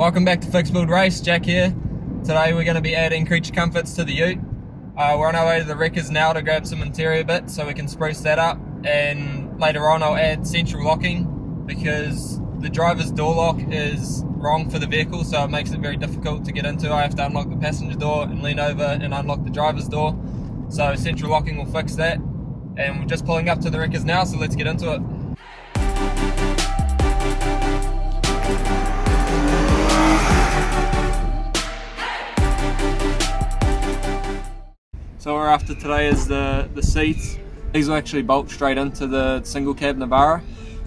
Welcome back to Fixed Build Race, Jack here. Today we're going to be adding creature comforts to the ute. We're on our way to the wreckers now to grab some interior bits so we can spruce that up, and later on I'll add central locking because the driver's door lock is wrong for the vehicle, so it makes it very difficult to get into. I have to unlock the passenger door and lean over and unlock the driver's door, so central locking will fix that. And we're just pulling up to the wreckers now, so let's get into it. So what we're after today is the seats. These will actually bolt straight into the single cab Navara.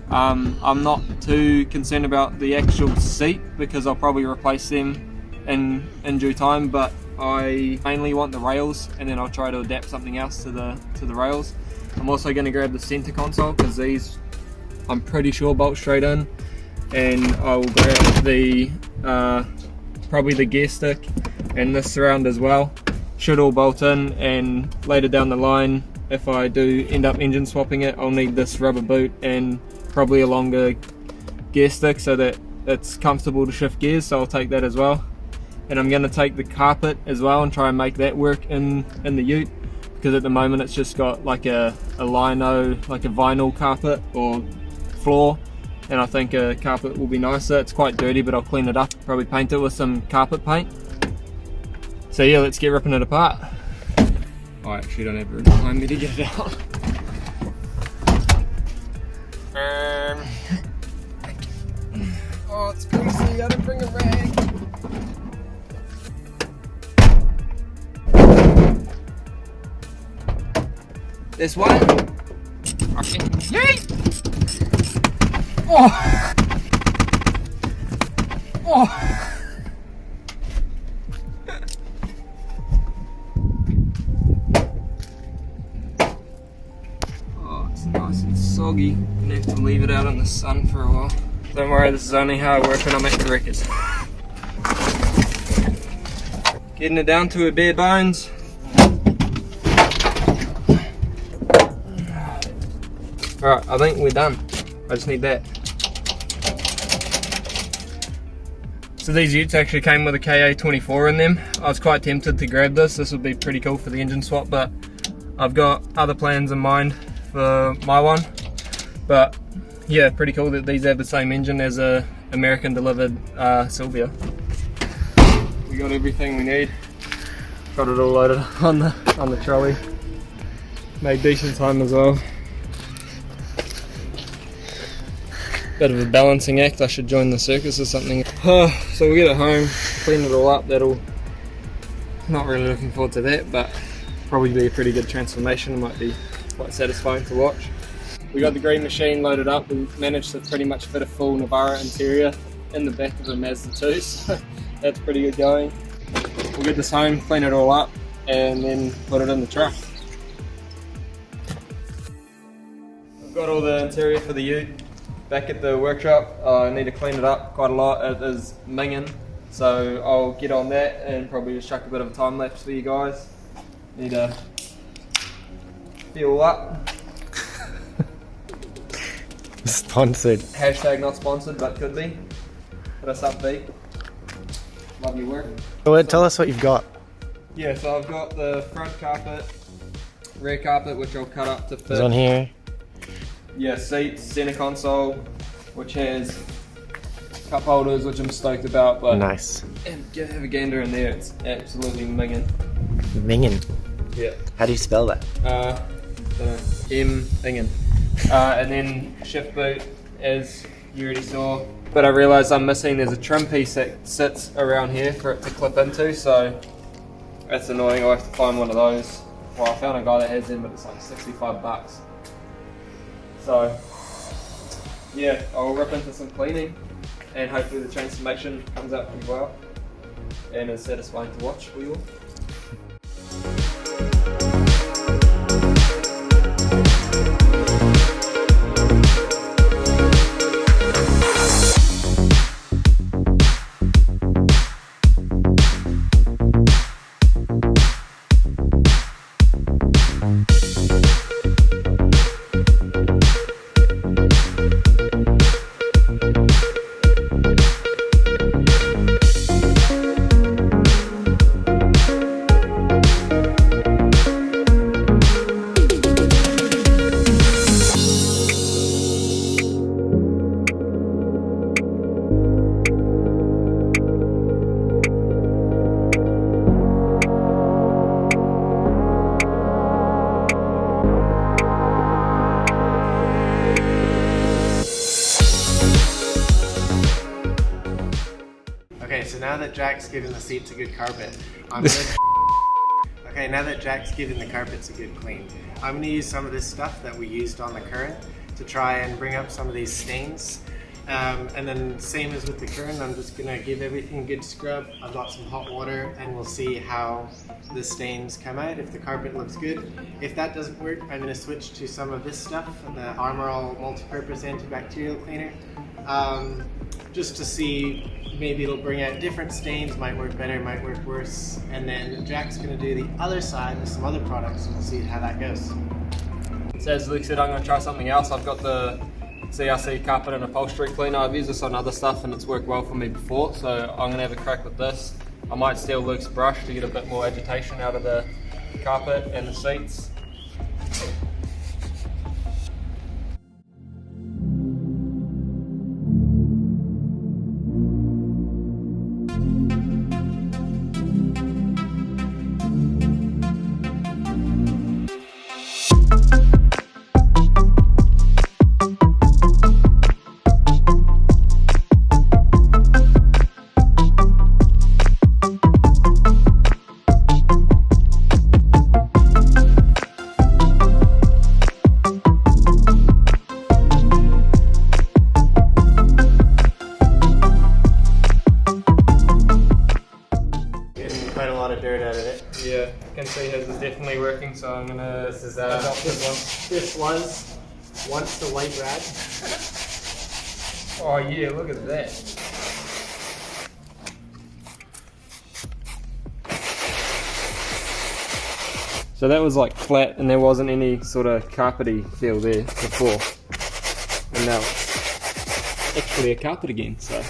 I'm not too concerned about the actual seat because I'll probably replace them in due time, but I mainly want the rails, and then I'll try to adapt something else to the rails. I'm also going to grab the center console because these I'm pretty sure bolt straight in, and I will grab the probably the gear stick and this surround as well. Should all bolt in, and later down the line if I do end up engine swapping it, I'll need this rubber boot and probably a longer gear stick so that it's comfortable to shift gears, so I'll take that as well. And I'm going to take the carpet as well and try and make that work in the ute, because at the moment it's just got like a lino, like a vinyl carpet or floor, and I think a carpet will be nicer. It's quite dirty, but I'll clean it up, probably paint it with some carpet paint. So yeah, let's get ripping it apart. I actually don't have room behind me to get it out. Oh, it's greasy, I didn't bring a rag. This one? Okay. Yay! Oh! Oh! Nice and soggy. Gonna have to leave it out in the sun for a while. Don't worry, this is only hard work when I'm at the wreckers. Getting it down to a bare bones. Alright, I think we're done. I just need that. So these utes actually came with a KA24 in them. I was quite tempted to grab this. This would be pretty cool for the engine swap, but I've got other plans in mind for my one. But yeah, pretty cool that these have the same engine as a American delivered Sylvia. We got everything we need. Got it all loaded on the trolley. Made decent time as well. Bit of a balancing act. I should join the circus or something. So we'll get it home, clean it all up. Not really looking forward to that, but probably be a pretty good transformation. It might be quite satisfying to watch. We got the green machine loaded up. We managed to pretty much fit a full Navara interior in the back of a Mazda 2, so that's pretty good going. We'll get this home, clean it all up, and then put it in the truck. I've got all the interior for the ute back at the workshop. I need to clean it up quite a lot. It is minging, so I'll get on that and probably just chuck a bit of a time lapse for you guys. Need to fuel up. Sponsored. Hashtag not sponsored, but could be. Hit us up, B. Love your work. Well, tell us what you've got. Yeah, so I've got the front carpet, rear carpet, which I'll cut up to fit. It's on here. Yeah, seats, center console, which has cup holders, which I'm stoked about. But nice. Have a gander in there. It's absolutely minging. Minging. Yeah. How do you spell that? M-ingin. And then shift boot, as you already saw. But I realised I'm missing, there's a trim piece that sits around here for it to clip into, so that's annoying. I'll have to find one of those. Well, I found a guy that has them, but it's like 65 bucks. So yeah, I'll rip into some cleaning, and hopefully the transformation comes out pretty well and is satisfying to watch for you all. Okay, so now that Jack's given the seats a good carpet, I'm gonna... Okay, now that Jack's given the carpets a good clean, I'm gonna use some of this stuff that we used on the current to try and bring up some of these stains. And then same as with the current, I'm just gonna give everything a good scrub. I've got some hot water and we'll see how the stains come out, if the carpet looks good. If that doesn't work, I'm gonna switch to some of this stuff, the Armor All multi-purpose antibacterial cleaner, just to see, maybe it'll bring out different stains, might work better, might work worse. And then Jack's gonna do the other side with some other products and we'll see how that goes. So as Luke said, I'm going to try something else. I've got the CRC carpet and upholstery cleaner. I've used this on other stuff and it's worked well for me before, so I'm going to have a crack with this. I might steal Luke's brush to get a bit more agitation out of the carpet and the seats. Quite a lot of dirt out of it. Yeah, you can see his is definitely working, so I'm going to adopt this one. This was once the white rag. Oh yeah, look at that. So that was like flat and there wasn't any sort of carpety feel there before. And now it's actually a carpet again, so.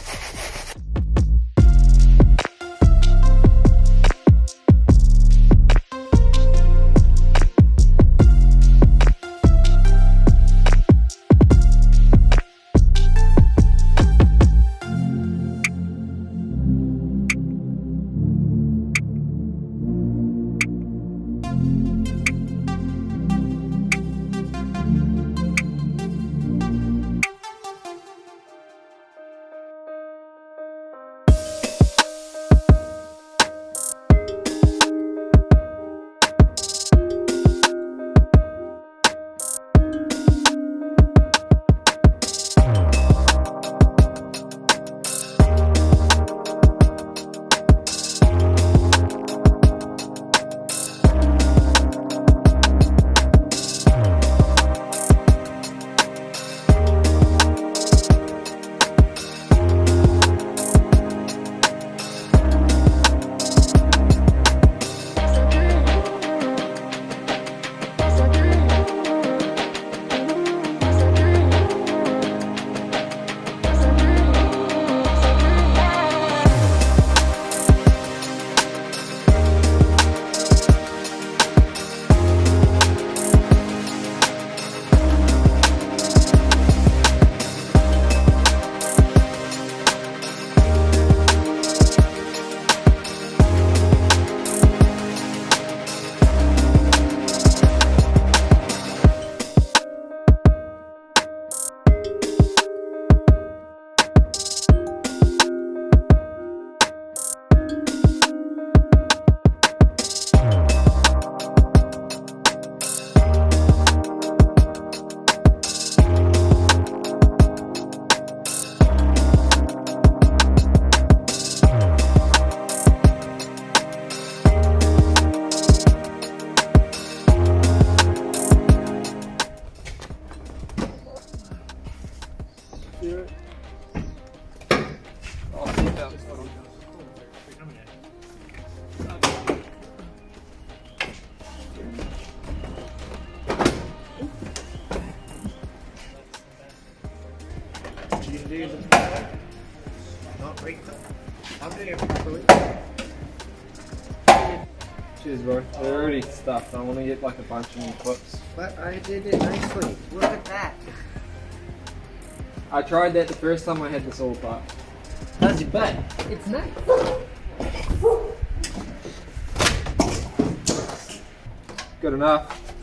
Not break them. I'm doing it properly. Cheers, bro. They're already stuffed. I want to get like a bunch of new clips. But I did it nicely. Look at that. I tried that the first time I had this all apart. How's your butt? It's nice. Good enough.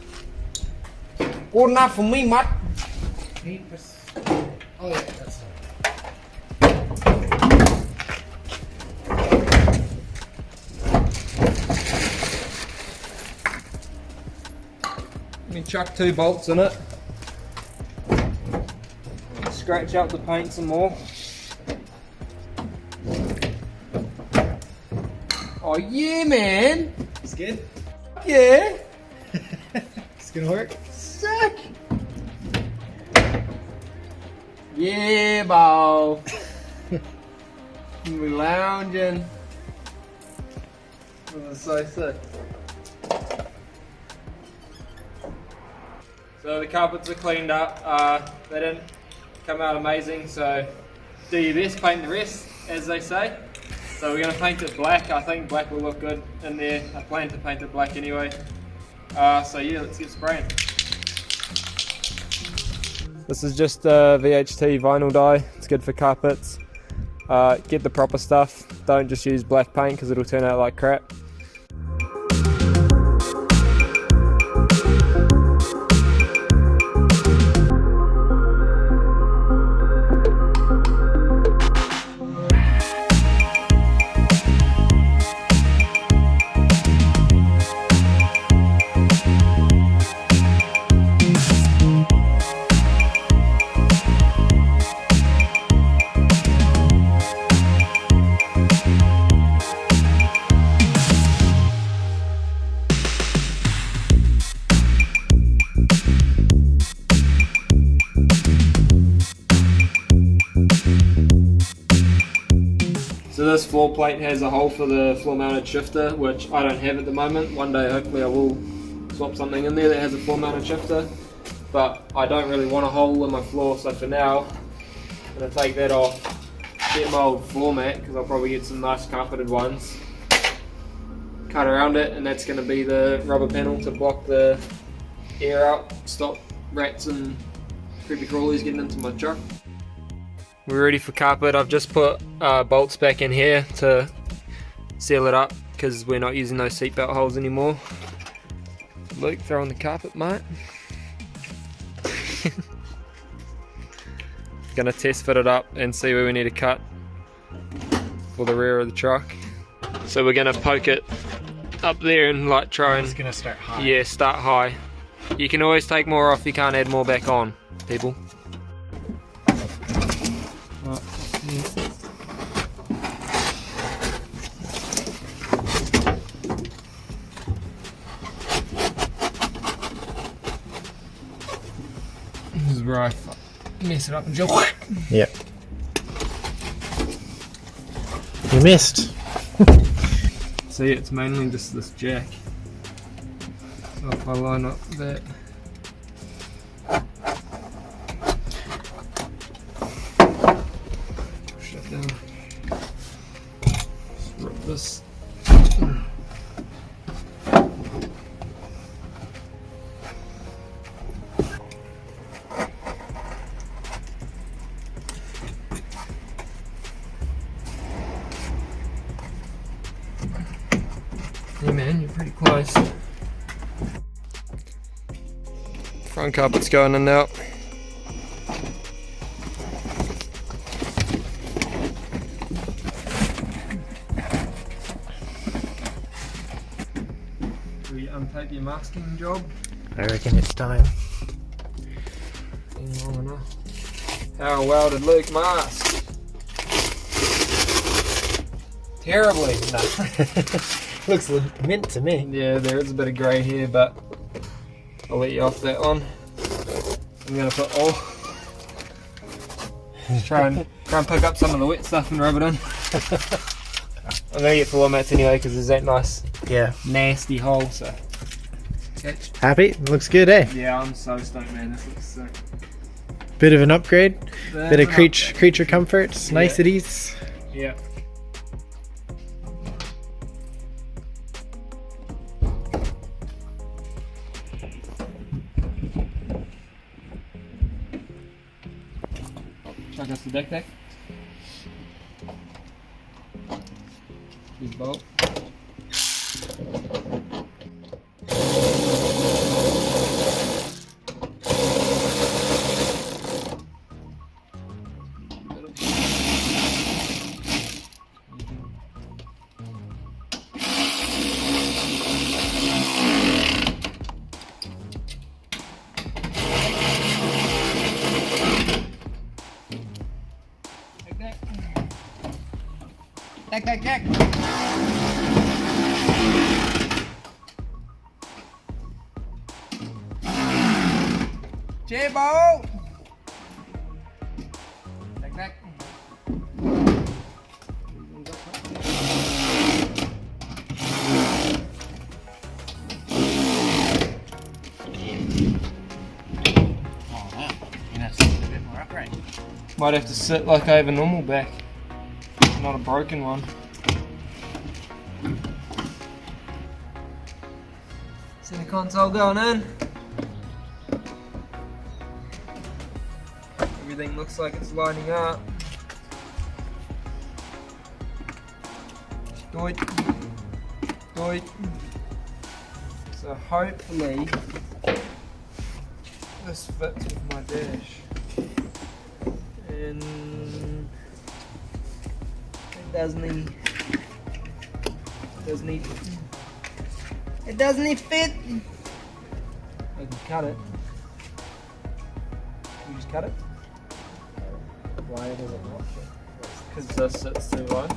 Good enough for me, mate. 8%. Oh yeah, that's Let me chuck 2 bolts in it. Scratch out the paint some more. Oh yeah, man! It's good? Yeah! It's gonna work? Sick! Yeah, ball! We lounging. Oh, so sick. So the carpets are cleaned up. They didn't come out amazing, so do your best, paint the rest, as they say. So we're going to paint it black. I think black will look good in there. I plan to paint it black anyway. So yeah, let's get spraying. This is just a VHT vinyl dye. It's good for carpets. Get the proper stuff. Don't just use black paint because it'll turn out like crap. So this floor plate has a hole for the floor mounted shifter, which I don't have at the moment. One day hopefully I will swap something in there that has a floor mounted shifter, but I don't really want a hole in my floor, so for now I'm going to take that off, get my old floor mat, because I'll probably get some nice carpeted ones, cut around it, and that's going to be the rubber panel to block the air out, stop rats and creepy crawlies getting into my truck. We're ready for carpet. I've just put bolts back in here to seal it up because we're not using those seatbelt holes anymore. Luke, throw on the carpet, mate. Gonna test fit it up and see where we need to cut for the rear of the truck. So we're gonna poke it up there and like try and... It's gonna start high. Yeah, start high. You can always take more off, you can't add more back on, people. This is where I mess it up and jump. Yep. You missed. See, it's mainly just this jack. So if I line up that. Shut down. Just rip this. Yeah man, you're pretty close. Front carpet's going in now. Do we untake your masking job? I reckon it's time. Been long enough. How well did Luke mask? Terribly. No. Looks mint to me. Yeah, there is a bit of grey here, but I'll let you off that one. I'm gonna put all. try and pick up some of the wet stuff and rub it in. I'm gonna get floor mats anyway because there's that nice, nasty hole. So. Catch. Happy? Looks good, eh? Yeah, I'm so stoked, man. This looks sick. Bit of an upgrade. Bit of creature comforts, niceties. Yeah. Chuck us the deck deck. His bolt. Jack. Chairboat. Jack. Might have to sit like I have a normal back, not a broken one. Center console going in. Everything looks like it's lining up. Doit. So hopefully this fits with my dash. And it doesn't fit. I can cut it. You just cut it? Why does it not fit? Because this sits too low.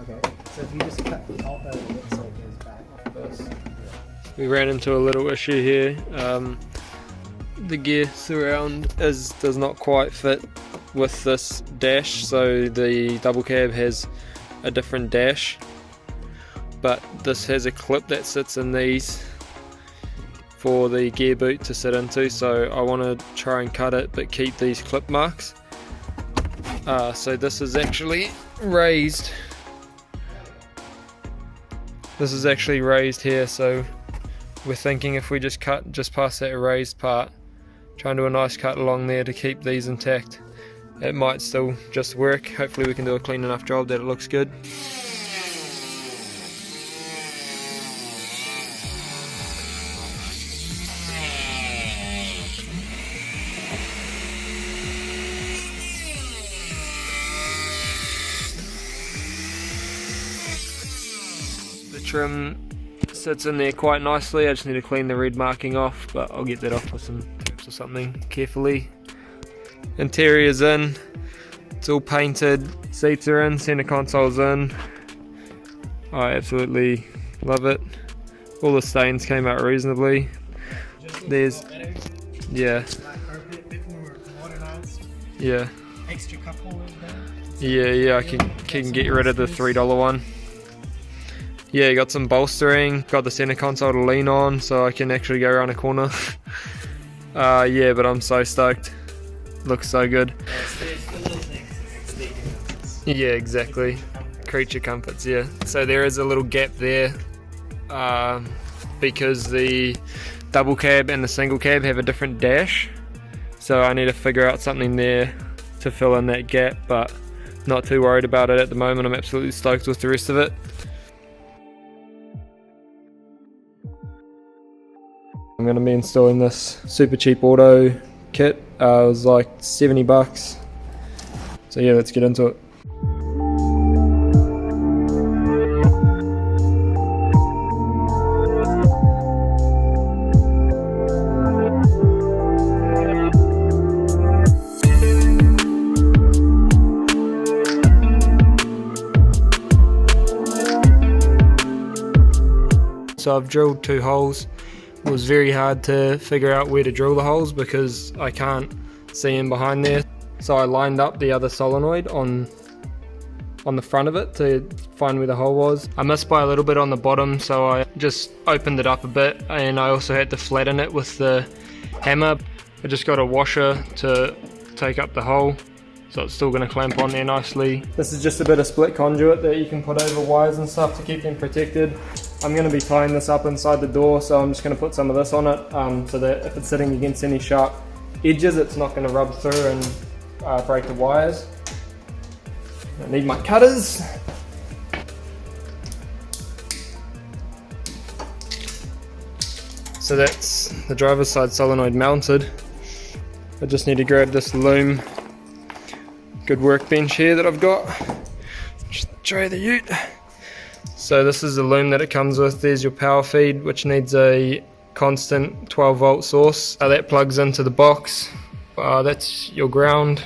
Okay, so if you just cut the top out of it so it goes back off this. We ran into a little issue here. The gear surround does not quite fit with this dash, so the double cab has a different dash, but this has a clip that sits in these for the gear boot to sit into, so I want to try and cut it but keep these clip marks. So this is actually raised. This is actually raised here, so we're thinking if we just cut just past that raised part, try and do a nice cut along there to keep these intact. It might still just work. Hopefully we can do a clean enough job that it looks good. The trim sits in there quite nicely. I just need to clean the red marking off, but I'll get that off with some tips or something carefully. Interior's in, it's all painted, seats are in, center console's in. I absolutely love it. All the stains came out reasonably. There's, yeah. Yeah. Extra cup holders there. Yeah, I can get rid of the $3 one. Yeah, you got some bolstering, got the center console to lean on so I can actually go around a corner. Yeah, but I'm so stoked. Looks so good. Yeah, exactly. Creature comforts, yeah. So there is a little gap there because the double cab and the single cab have a different dash. So I need to figure out something there to fill in that gap, but not too worried about it at the moment. I'm absolutely stoked with the rest of it. I'm going to be installing this super cheap auto kit. It was like 70 bucks. So yeah, let's get into it. So I've drilled 2 holes. It was very hard to figure out where to drill the holes because I can't see in behind there. So I lined up the other solenoid on the front of it to find where the hole was. I missed by a little bit on the bottom, so I just opened it up a bit, and I also had to flatten it with the hammer. I just got a washer to take up the hole, so it's still going to clamp on there nicely. This is just a bit of split conduit that you can put over wires and stuff to keep them protected. I'm going to be tying this up inside the door, so I'm just going to put some of this on it so that if it's sitting against any sharp edges, it's not going to rub through and break the wires. I need my cutters. So that's the driver's side solenoid mounted. I just need to grab this loom. Good workbench here that I've got. Just show you the ute. So this is the loom that it comes with. There's your power feed, which needs a constant 12 volt source. That plugs into the box. That's your ground.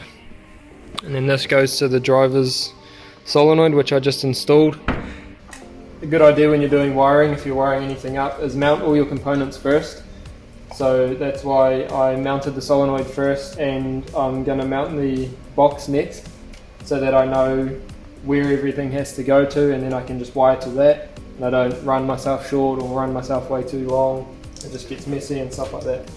And then this goes to the driver's solenoid which I just installed. A good idea when you're doing wiring, if you're wiring anything up, is mount all your components first. So that's why I mounted the solenoid first, and I'm going to mount the box next so that I know where everything has to go to, and then I can just wire to that and I don't run myself short or run myself way too long. It just gets messy and stuff like that.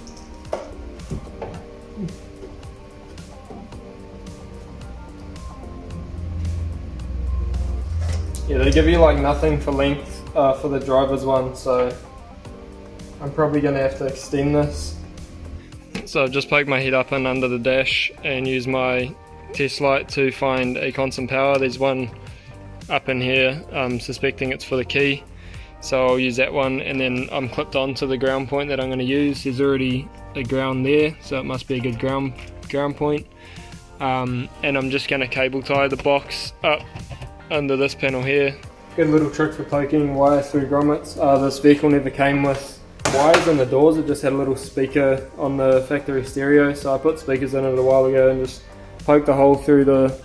Yeah, they give you like nothing for length for the driver's one, so I'm probably going to have to extend this. So I've just poked my head up in under the dash and use my test light to find a constant power. There's one up in here, I'm suspecting it's for the key, so I'll use that one, and then I'm clipped onto the ground point that I'm going to use. There's already a ground there, so it must be a good ground point. And I'm just going to cable tie the box up under this panel here. Good little trick for poking wire through grommets. This vehicle never came with wires in the doors, it just had a little speaker on the factory stereo, so I put speakers in it a while ago and just poked a hole through the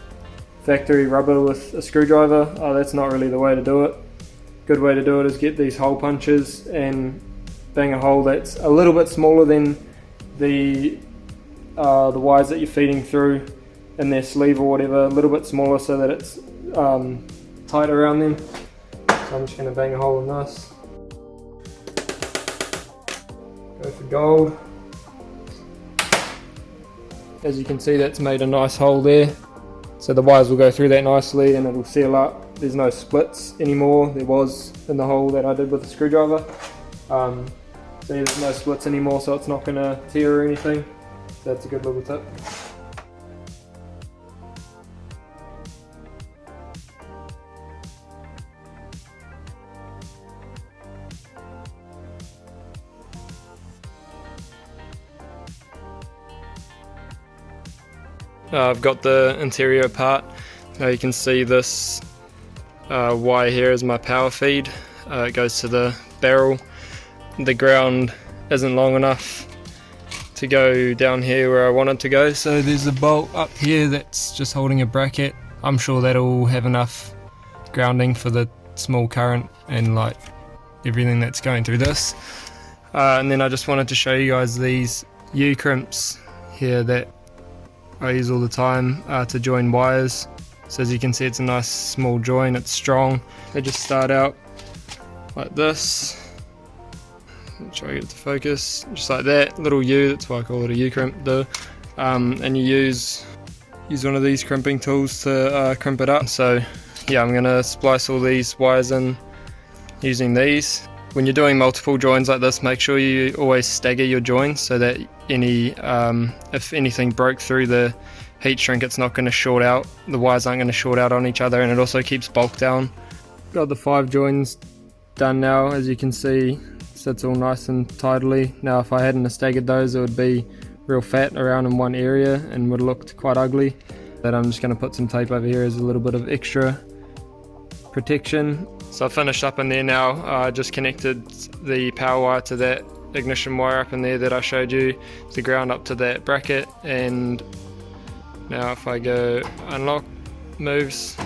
factory rubber with a screwdriver. That's not really the way to do it. Good way to do it is get these hole punches and bang a hole that's a little bit smaller than the wires that you're feeding through in their sleeve or whatever, a little bit smaller so that it's tight around them. So I'm just going to bang a hole in this. Go for gold. As you can see, that's made a nice hole there. So the wires will go through that nicely and it'll seal up. There's no splits anymore. There was in the hole that I did with the screwdriver. So there's no splits anymore, so it's not going to tear or anything. So that's a good little tip. I've got the interior part. You can see this wire here is my power feed. It goes to the barrel. The ground isn't long enough to go down here where I want it to go, so there's a bolt up here that's just holding a bracket. I'm sure that'll have enough grounding for the small current and like everything that's going through this. And then I just wanted to show you guys these U-crimps here that I use all the time to join wires. So as you can see, it's a nice small join, it's strong. They just start out like this. Try to get it to focus, just like that, little U, that's why I call it a U-crimp though. And you use one of these crimping tools to crimp it up. So yeah, I'm going to splice all these wires in using these. When you're doing multiple joins like this, make sure you always stagger your joins so that if anything broke through the heat shrink, it's not going to short out. The wires aren't going to short out on each other, and it also keeps bulk down. Got the 5 joins done now, as you can see. Sits all nice and tidily. Now if I hadn't staggered those, it would be real fat around in one area and would have looked quite ugly. But I'm just going to put some tape over here as a little bit of extra protection. So I finished up in there now. I just connected the power wire to that ignition wire up in there that I showed you, the ground up to that bracket, and now if I go unlock, moves,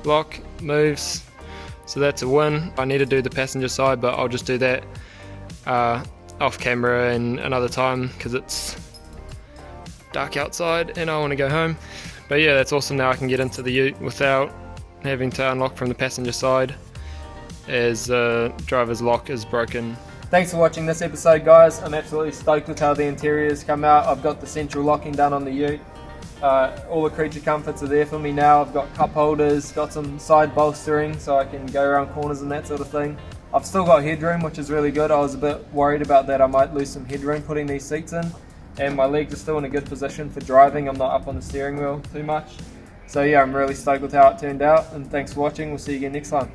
lock, moves, so that's a win. I need to do the passenger side, but I'll just do that off camera and another time because it's dark outside and I want to go home. But yeah, that's awesome. Now I can get into the ute without having to unlock from the passenger side as the driver's lock is broken. Thanks for watching this episode, guys. I'm absolutely stoked with how the interior's come out. I've got the central locking done on the ute. All the creature comforts are there for me now. I've got cup holders, got some side bolstering so I can go around corners and that sort of thing. I've still got headroom, which is really good. I was a bit worried about that. I might lose some headroom putting these seats in, and my legs are still in a good position for driving. I'm not up on the steering wheel too much. So yeah, I'm really stoked with how it turned out, and thanks for watching. We'll see you again next time.